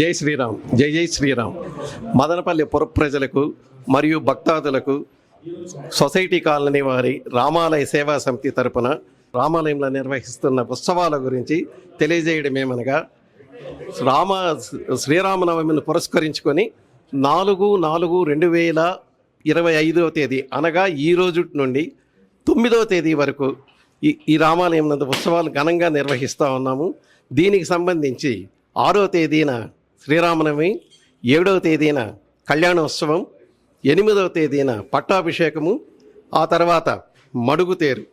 జై శ్రీరామ్, జై జై శ్రీరామ్. మదనపల్లి పుర ప్రజలకు మరియు భక్తాదులకు సొసైటీ కాలనీ వారి రామాలయ సేవా సమితి తరపున రామాలయంలో నిర్వహిస్తున్న ఉత్సవాల గురించి తెలియజేయడమేమనగా, శ్రీరామనవమిని పురస్కరించుకొని 4/4/2025 తేదీ అనగా ఈ రోజు నుండి 9వ తేదీ వరకు ఈ రామాలయం నందు ఉత్సవాలు ఘనంగా నిర్వహిస్తూ ఉన్నాము. దీనికి సంబంధించి 6వ తేదీన శ్రీరామనవమి, 7వ తేదీన కళ్యాణోత్సవం, 8వ తేదీన పట్టాభిషేకము, ఆ తర్వాత మడుగుతేరు.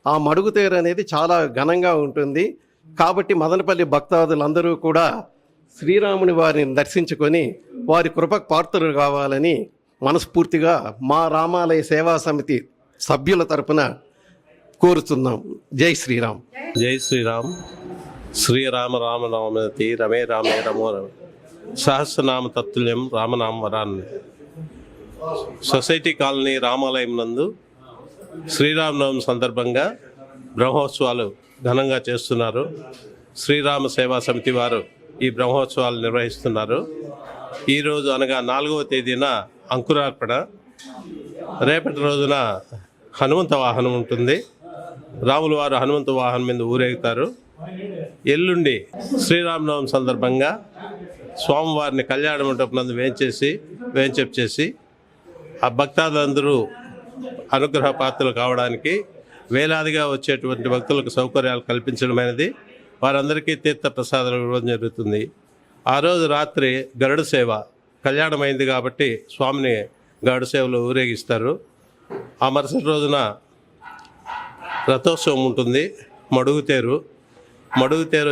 ఆ మడుగుతేరు అనేది చాలా ఘనంగా ఉంటుంది. కాబట్టి మదనపల్లి భక్తాదులందరూ కూడా శ్రీరాముని వారిని దర్శించుకొని వారి కృపకు పాత్రులు కావాలని మనస్ఫూర్తిగా మా రామాలయ సేవా సమితి సభ్యుల తరపున కోరుతున్నాం. జై శ్రీరామ్. జై శ్రీరామ్. శ్రీరామ రామనామతి రమే రామే రమో రమ సహస్రనామ తత్తుల్యం రామనామ వరాన్ని. సొసైటీ కాలనీ రామాలయం నందు శ్రీరామనవమి సందర్భంగా బ్రహ్మోత్సవాలు ఘనంగా చేస్తున్నారు. శ్రీరామ సేవా సమితి వారు ఈ బ్రహ్మోత్సవాలు నిర్వహిస్తున్నారు. ఈరోజు అనగా 4వ తేదీన అంకురార్పణ, రేపటి రోజున హనుమంత వాహనం ఉంటుంది. రాముల వారు హనుమంత వాహనం మీద ఊరేగుతారు. ఎల్లుండి శ్రీరామనవమి సందర్భంగా స్వామివారిని కళ్యాణ మంటపం నందు వేంచేపు చేసి ఆ భక్తాదులందరూ అనుగ్రహ పాత్రలు కావడానికి వేలాదిగా వచ్చేటువంటి భక్తులకు సౌకర్యాలు కల్పించడమైనది. వారందరికీ తీర్థ ప్రసాదాలు ఇవ్వడం జరుగుతుంది. ఆ రోజు రాత్రి గరుడ సేవ కళ్యాణమైంది కాబట్టి స్వామిని గరుడ సేవలో ఊరేగిస్తారు. ఆ మరుసటి రోజున రథోత్సవం ఉంటుంది. మడుగుతేరు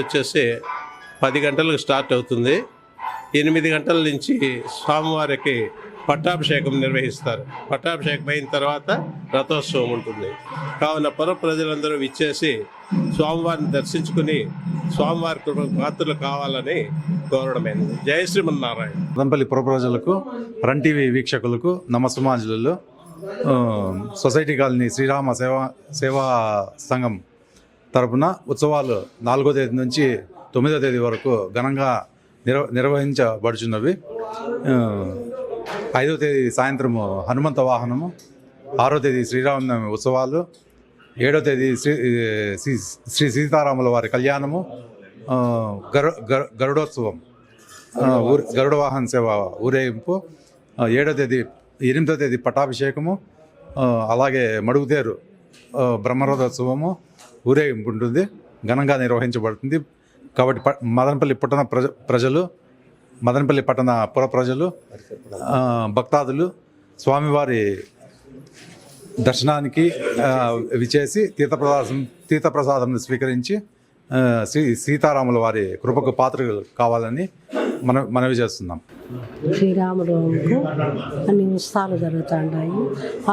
వచ్చేసి 10 గంటలకు స్టార్ట్ అవుతుంది. 8 గంటల నుంచి స్వామివారికి పట్టాభిషేకం నిర్వహిస్తారు. పట్టాభిషేకం అయిన తర్వాత రథోత్సవం ఉంటుంది. కావున పుర ప్రజలందరూ విచ్చేసి స్వామివారిని దర్శించుకుని స్వామివారి పాత్రలు కావాలని కోరడమైనది. జయ శ్రీమన్నారాయణ. మదనపల్లి పుర ప్రజలకు, రన్ టీవీ వీక్షకులకు నమస్సుమాంజలు. సొసైటీ కాలనీ శ్రీరామ సేవా సంఘం తరపున ఉత్సవాలు 4వ తేదీ నుంచి 9వ తేదీ వరకు ఘనంగా నిర్వహించబడుచున్నవి. 5వ తేదీ సాయంత్రము హనుమంత వాహనము, 6వ తేదీ శ్రీరామనవమి ఉత్సవాలు, 7వ తేదీ శ్రీ సీతారాముల వారి కళ్యాణము, గరుడోత్సవం, గరుడ వాహన సేవ ఊరేగింపు, 8వ తేదీ పట్టాభిషేకము, అలాగే మడుగుతేరు బ్రహ్మరథోత్సవము ఊరేగింపు ఉంటుంది. ఘనంగా నిర్వహించబడుతుంది. కాబట్టి మదనపల్లి పట్టణ పుర ప్రజలు, భక్తాదులు స్వామివారి దర్శనానికి విచేసి తీర్థప్రసాదం స్వీకరించి సీతారాముల వారి కృపకు పాత్రలు కావాలని మనవి చేస్తున్నాం. శ్రీరామనవమికి అన్ని ఉత్సవాలు జరుగుతుంటాయి.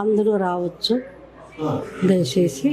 అందరూ రావచ్చు దయచేసి.